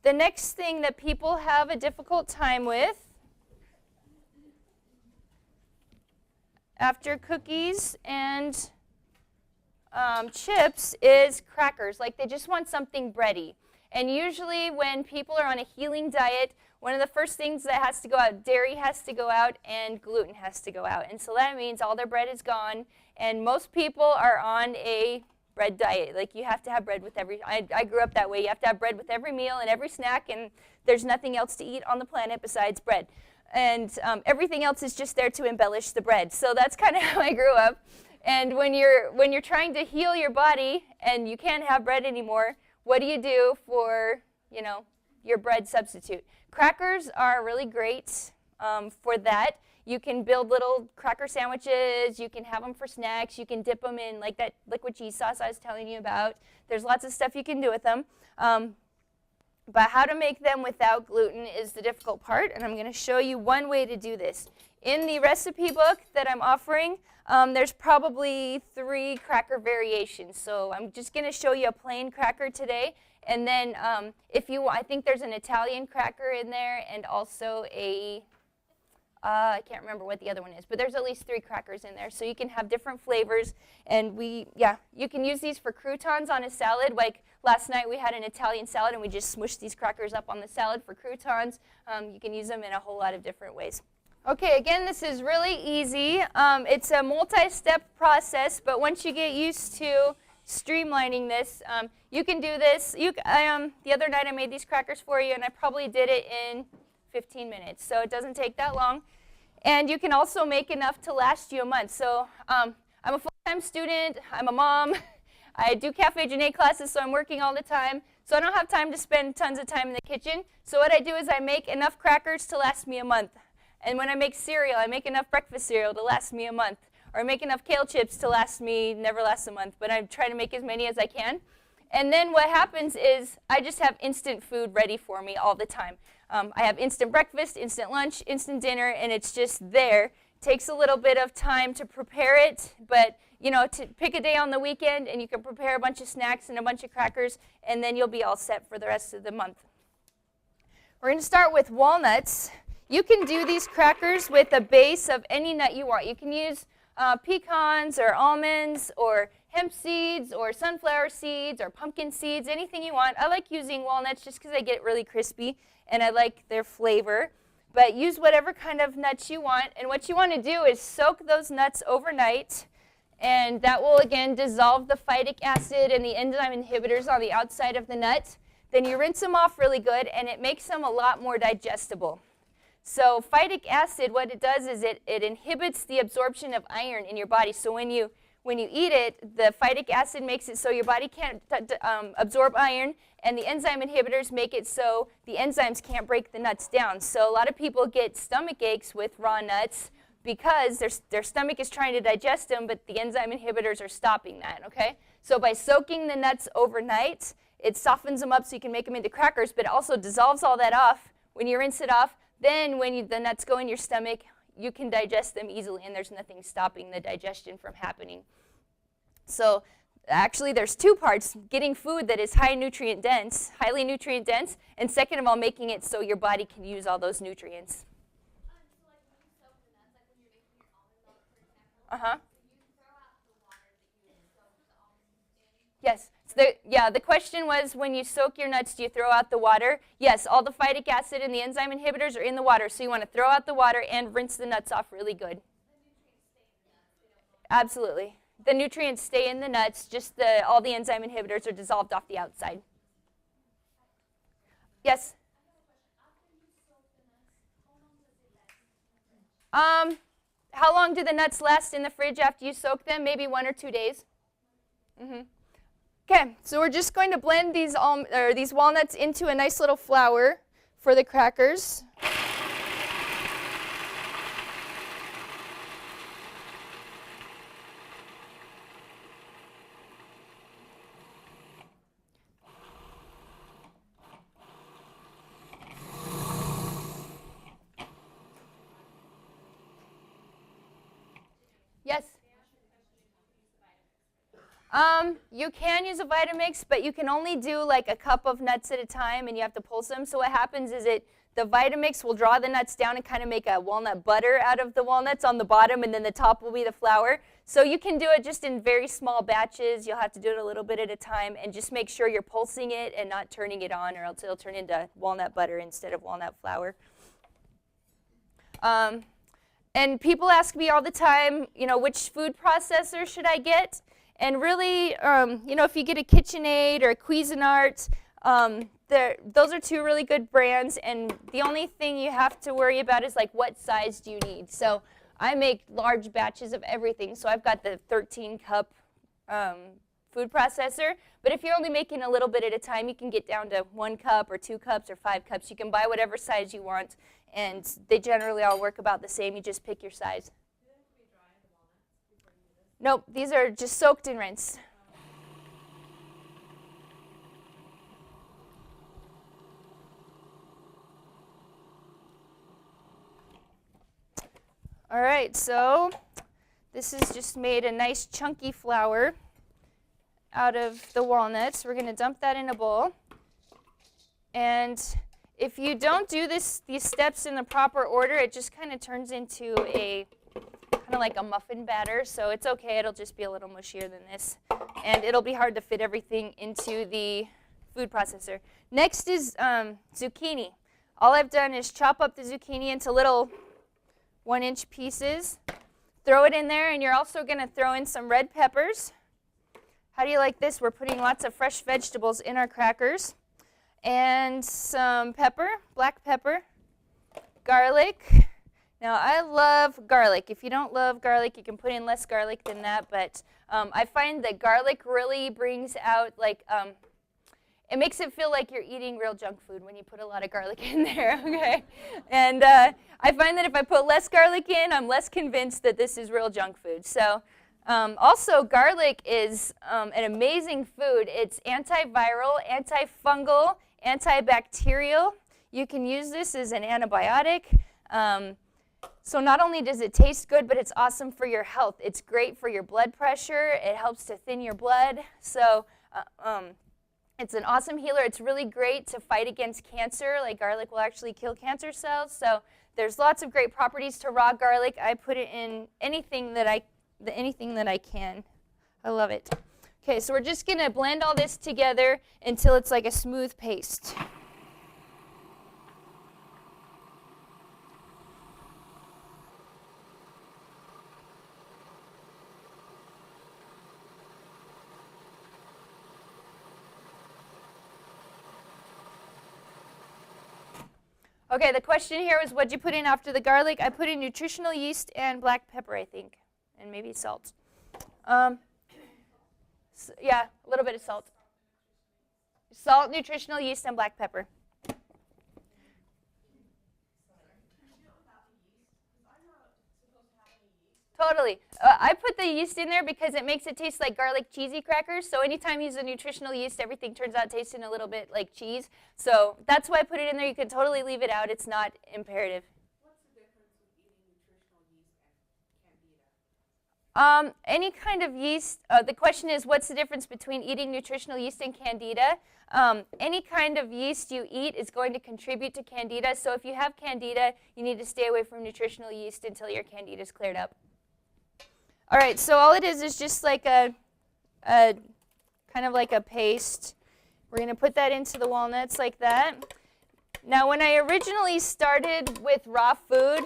The next thing that people have a difficult time with after cookies and chips is crackers. Like they just want something bready. And usually when people are on a healing diet, one of the first things that has to go out, dairy has to go out and gluten has to go out. And so that means all their bread is gone. And most people are on a bread diet. Like you have to have bread with every, I grew up that way. You have to have bread with every meal and every snack, and there's nothing else to eat on the planet besides bread. And everything else is just there to embellish the bread. So that's kind of how I grew up. And when you're trying to heal your body and you can't have bread anymore, what do you do for, your bread substitute? Crackers are really great for that. You can build little cracker sandwiches. You can have them for snacks. You can dip them in like that liquid cheese sauce I was telling you about. There's lots of stuff you can do with them. But how to make them without gluten is the difficult part, and I'm going to show you one way to do this. In the recipe book that I'm offering, there's probably 3 cracker variations. So I'm just going to show you a plain cracker today. And then if you want, I think there's an Italian cracker in there and also a, I can't remember what the other one is, but there's at least 3 crackers in there. So you can have different flavors. And you can use these for croutons on a salad. Like last night we had an Italian salad and we just smushed these crackers up on the salad for croutons. You can use them in a whole lot of different ways. Okay, again, this is really easy. It's a multi-step process, but once you get used to streamlining this, you can do this. The other night I made these crackers for you, and I probably did it in 15 minutes, so it doesn't take that long. And you can also make enough to last you a month. So I'm a full-time student. I'm a mom. I do Cafe Genet classes, so I'm working all the time. So I don't have time to spend tons of time in the kitchen. So what I do is I make enough crackers to last me a month. And when I make cereal, I make enough breakfast cereal to last me a month. Or I make enough kale chips to never last a month, but I try to make as many as I can. And then what happens is I just have instant food ready for me all the time. I have instant breakfast, instant lunch, instant dinner, and it's just there. It takes a little bit of time to prepare it, but to pick a day on the weekend and you can prepare a bunch of snacks and a bunch of crackers, and then you'll be all set for the rest of the month. We're going to start with walnuts. You can do these crackers with a base of any nut you want. You can use pecans or almonds or hemp seeds or sunflower seeds or pumpkin seeds, anything you want. I like using walnuts just because they get really crispy and I like their flavor. But use whatever kind of nuts you want. And what you want to do is soak those nuts overnight, and that will, again, dissolve the phytic acid and the enzyme inhibitors on the outside of the nut. Then you rinse them off really good, and it makes them a lot more digestible. So phytic acid, what it does is it inhibits the absorption of iron in your body. So when you eat it, the phytic acid makes it so your body can't absorb iron, and the enzyme inhibitors make it so the enzymes can't break the nuts down. So a lot of people get stomach aches with raw nuts because their stomach is trying to digest them, but the enzyme inhibitors are stopping that, okay? So by soaking the nuts overnight, it softens them up so you can make them into crackers, but it also dissolves all that off. When you rinse it off, then when the nuts go in your stomach, you can digest them easily, and there's nothing stopping the digestion from happening. So actually there's 2 parts: getting food that is highly nutrient dense, and second of all, making it so your body can use all those nutrients. Uh-huh. Yes. The question was, when you soak your nuts, do you throw out the water? Yes, all the phytic acid and the enzyme inhibitors are in the water, so you want to throw out the water and rinse the nuts off really good. Absolutely. The nutrients stay in the nuts, just all the enzyme inhibitors are dissolved off the outside. Yes? How long do the nuts last in the fridge after you soak them? Maybe 1 or 2 days. Okay, so we're just going to blend these walnuts into a nice little flour for the crackers. Yes? You can use a Vitamix, but you can only do like a cup of nuts at a time, and you have to pulse them. So what happens is the Vitamix will draw the nuts down and kind of make a walnut butter out of the walnuts on the bottom, and then the top will be the flour. So you can do it just in very small batches. You'll have to do it a little bit at a time, and just make sure you're pulsing it and not turning it on, or else it'll turn into walnut butter instead of walnut flour. And people ask me all the time, which food processor should I get? And really, if you get a KitchenAid or a Cuisinart, those are two really good brands. And the only thing you have to worry about is like what size do you need. So I make large batches of everything. So I've got the 13-cup food processor. But if you're only making a little bit at a time, you can get down to 1 cup or 2 cups or 5 cups. You can buy whatever size you want. And they generally all work about the same. You just pick your size. Nope, these are just soaked and rinsed. All right, so this is just made a nice chunky flour out of the walnuts. We're going to dump that in a bowl. And if you don't do these steps in the proper order, it just kind of turns into a kind of like a muffin batter. So it's okay, it'll just be a little mushier than this. And it'll be hard to fit everything into the food processor. Next is zucchini. All I've done is chop up the zucchini into little 1-inch pieces. Throw it in there, and you're also going to throw in some red peppers. How do you like this? We're putting lots of fresh vegetables in our crackers. And some pepper, black pepper, garlic. Now, I love garlic. If you don't love garlic, you can put in less garlic than that. But I find that garlic really brings out, it makes it feel like you're eating real junk food when you put a lot of garlic in there, okay? And I find that if I put less garlic in, I'm less convinced that this is real junk food. So also, garlic is an amazing food. It's antiviral, antifungal, antibacterial. You can use this as an antibiotic. So not only does it taste good, but it's awesome for your health. It's great for your blood pressure. It helps to thin your blood. So it's an awesome healer. It's really great to fight against cancer. Like garlic will actually kill cancer cells. So there's lots of great properties to raw garlic. I put it in anything that I can. I love it. Okay, so we're just going to blend all this together until it's like a smooth paste. Okay, the question here was, what'd you put in after the garlic? I put in nutritional yeast and black pepper, I think, and maybe salt. Yeah, a little bit of salt. Salt, nutritional yeast, and black pepper. Totally. I put the yeast in there because it makes it taste like garlic cheesy crackers. So anytime you use a nutritional yeast, everything turns out tasting a little bit like cheese. So that's why I put it in there. You can totally leave it out. It's not imperative. What's the difference with eating nutritional yeast and Candida? Any kind of yeast. The question is, what's the difference between eating nutritional yeast and Candida? Any kind of yeast you eat is going to contribute to Candida. So if you have Candida, you need to stay away from nutritional yeast until your Candida is cleared up. All right, so all it is just like a kind of like a paste. We're going to put that into the walnuts like that. Now, when I originally started with raw food,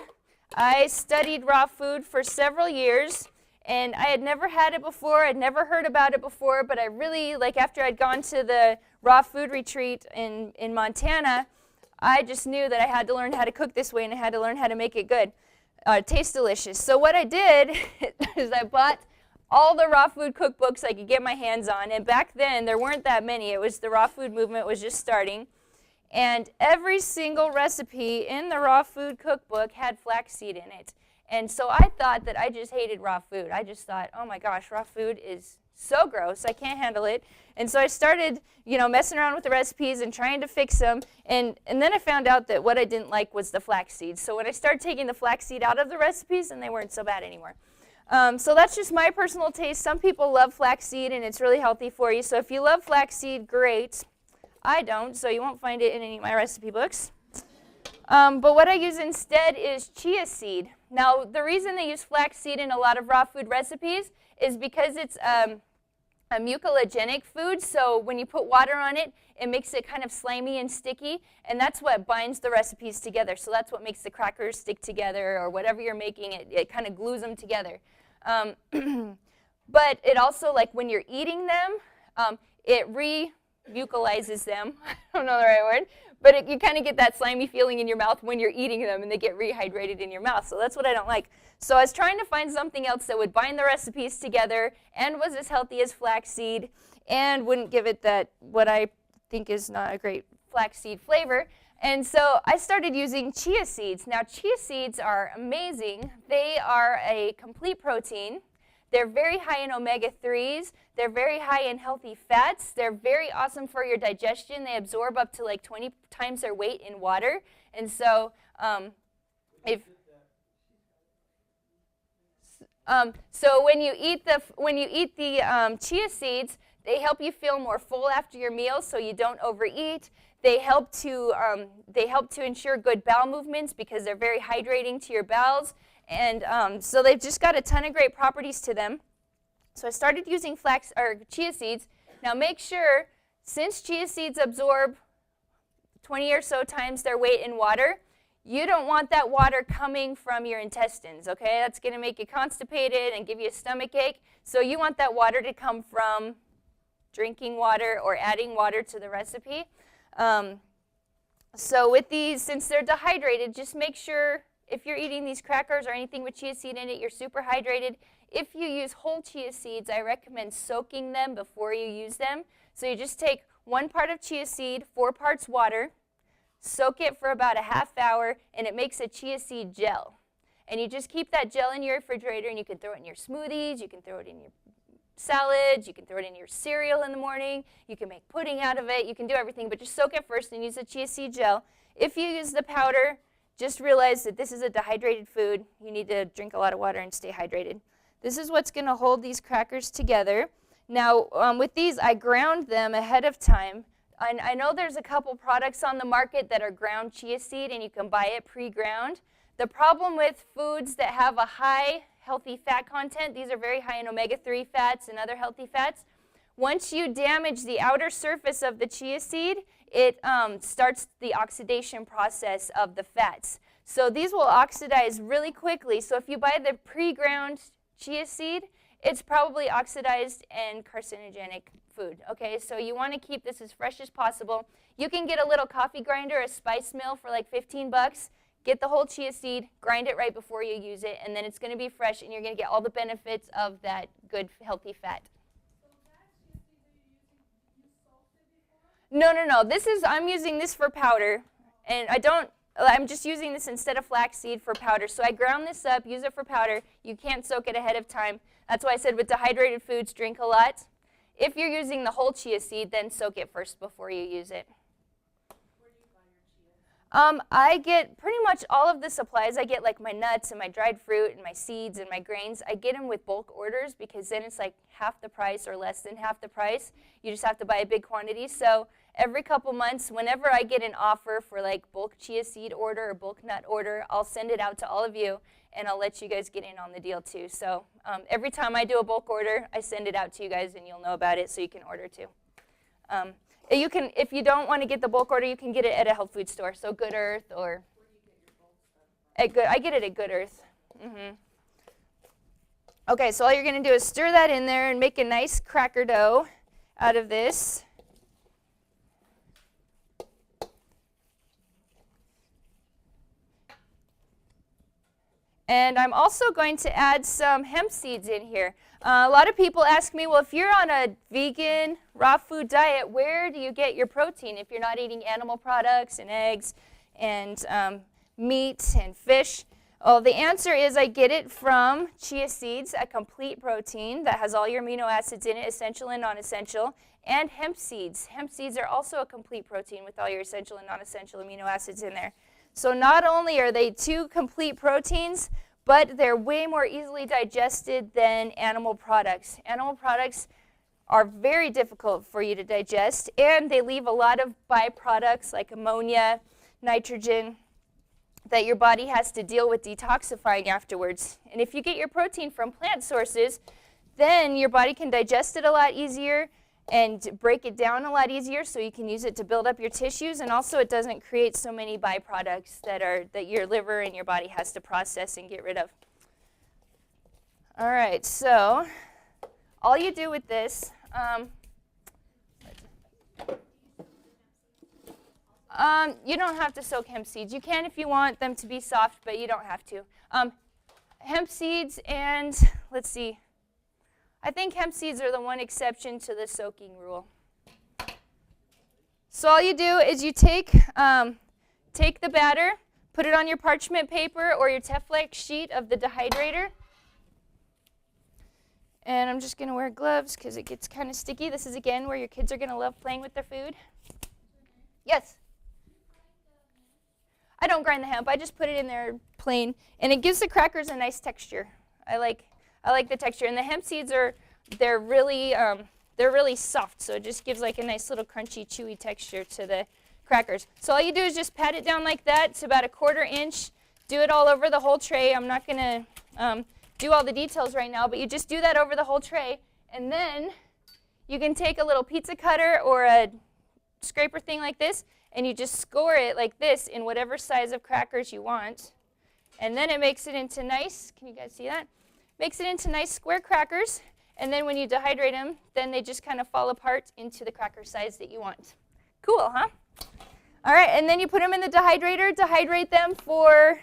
I studied raw food for several years, and I had never had it before. I'd never heard about it before, but I really, after I'd gone to the raw food retreat in Montana, I just knew that I had to learn how to cook this way, and I had to learn how to make it good. Taste delicious. So what I did is I bought all the raw food cookbooks I could get my hands on, and back then there weren't that many. It was the raw food movement was just starting, and every single recipe in the raw food cookbook had flaxseed in it. And so I thought that I just hated raw food. I just thought, oh my gosh, raw food is so gross. I can't handle it. And so I started, messing around with the recipes and trying to fix them. And then I found out that what I didn't like was the flaxseed. So when I started taking the flaxseed out of the recipes, then they weren't so bad anymore. So that's just my personal taste. Some people love flaxseed, and it's really healthy for you. So if you love flaxseed, great. I don't, so you won't find it in any of my recipe books. But what I use instead is chia seed. Now, the reason they use flaxseed in a lot of raw food recipes is because it's a mucilagenic food. So when you put water on it, it makes it kind of slimy and sticky, and that's what binds the recipes together. So that's what makes the crackers stick together, or whatever you're making, it kind of glues them together. But it also, like when you're eating them, it mucilizes them. I don't know the right word, but you kind of get that slimy feeling in your mouth when you're eating them, and they get rehydrated in your mouth. So that's what I don't like. So I was trying to find something else that would bind the recipes together and was as healthy as flaxseed and wouldn't give it that, what I think is not a great flaxseed flavor. And so I started using chia seeds. Now, chia seeds are amazing. They are a complete protein. They're very high in omega-3s. They're very high in healthy fats. They're very awesome for your digestion. They absorb up to like 20 times their weight in water. And so so when you eat the chia seeds, they help you feel more full after your meals, so you don't overeat. They help to ensure good bowel movements because they're very hydrating to your bowels. And so they've just got a ton of great properties to them. So I started using chia seeds. Now make sure, since chia seeds absorb 20 or so times their weight in water, you don't want that water coming from your intestines, okay? That's going to make you constipated and give you a stomach ache. So you want that water to come from drinking water or adding water to the recipe. So with these, since they're dehydrated, just make sure if you're eating these crackers or anything with chia seed in it, you're super hydrated. If you use whole chia seeds, I recommend soaking them before you use them. So you just take 1 part of chia seed, 4 parts water, soak it for about a half hour, and it makes a chia seed gel. And you just keep that gel in your refrigerator, and you can throw it in your smoothies, you can throw it in your salads, you can throw it in your cereal in the morning, you can make pudding out of it, you can do everything, but just soak it first and use the chia seed gel. If you use the powder, just realize that this is a dehydrated food. You need to drink a lot of water and stay hydrated. This is what's going to hold these crackers together. Now, with these, I ground them ahead of time. I know there's a couple products on the market that are ground chia seed, and you can buy it pre-ground. The problem with foods that have a high healthy fat content, these are very high in omega-3 fats and other healthy fats. Once you damage the outer surface of the chia seed, it starts the oxidation process of the fats. So these will oxidize really quickly. So if you buy the pre-ground chia seed, it's probably oxidized and carcinogenic food. Okay, so you want to keep this as fresh as possible. You can get a little coffee grinder, a spice mill for like 15 bucks. Get the whole chia seed, grind it right before you use it, and then it's going to be fresh, and you're going to get all the benefits of that good, healthy fat. No. I'm using this for powder, and I'm just using this instead of flaxseed for powder. So I ground this up, use it for powder. You can't soak it ahead of time. That's why I said with dehydrated foods, drink a lot. If you're using the whole chia seed, then soak it first before you use it. Where do you buy your chia? I get pretty much all of the supplies. I get like my nuts and my dried fruit and my seeds and my grains. I get them with bulk orders because then it's like half the price or less than half the price. You just have to buy a big quantity. So every couple months, whenever I get an offer for like bulk chia seed order or bulk nut order, I'll send it out to all of you, and I'll let you guys get in on the deal too. So every time I do a bulk order, I send it out to you guys, and you'll know about it so you can order too. You can, if you don't want to get the bulk order, you can get it at a health food store. So Good Earth or Where do you get your bulk stuff? I get it at Good Earth. Okay, so all you're going to do is stir that in there and make a nice cracker dough out of this. And I'm also going to add some hemp seeds in here. A lot of people ask me, well, if you're on a vegan, raw food diet, where do you get your protein if you're not eating animal products and eggs and meat and fish? Well, the answer is I get it from chia seeds, a complete protein that has all your amino acids in it, essential and non-essential, and hemp seeds. Hemp seeds are also a complete protein with all your essential and non-essential amino acids in there. So not only are they 2 complete proteins, but they're way more easily digested than animal products. Animal products are very difficult for you to digest, and they leave a lot of byproducts like ammonia, nitrogen, that your body has to deal with detoxifying afterwards. And if you get your protein from plant sources, then your body can digest it a lot easier and break it down a lot easier, so you can use it to build up your tissues, and also it doesn't create so many byproducts that your liver and your body has to process and get rid of. All right, so all you do with this, you don't have to soak hemp seeds. You can if you want them to be soft, but you don't have to. Hemp seeds and, let's see, I think hemp seeds are the one exception to the soaking rule. So all you do is you take the batter, put it on your parchment paper or your Teflon sheet of the dehydrator. And I'm just going to wear gloves because it gets kind of sticky. This is, again, where your kids are going to love playing with their food. Yes? I don't grind the hemp. I just put it in there plain. And it gives the crackers a nice texture. I like the texture. And the hemp seeds they're really soft, so it just gives like a nice little crunchy, chewy texture to the crackers. So all you do is just pat it down like that. It's about 1/4 inch. Do it all over the whole tray. I'm not going to do all the details right now, but you just do that over the whole tray. And then you can take a little pizza cutter or a scraper thing like this, and you just score it like this in whatever size of crackers you want. And then it makes it into nice, can you guys see that? Makes it into nice square crackers. And then when you dehydrate them, then they just kind of fall apart into the cracker size that you want. Cool, huh? All right, and then you put them in the dehydrator, dehydrate them for,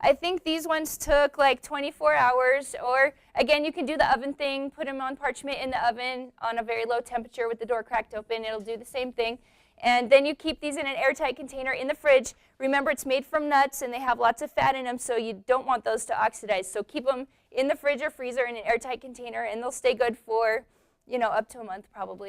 I think these ones took like 24 hours, or again, you can do the oven thing, put them on parchment in the oven on a very low temperature with the door cracked open. It'll do the same thing. And then you keep these in an airtight container in the fridge. Remember, it's made from nuts, and they have lots of fat in them, so you don't want those to oxidize. So keep them in the fridge or freezer in an airtight container, and they'll stay good for, up to a month probably.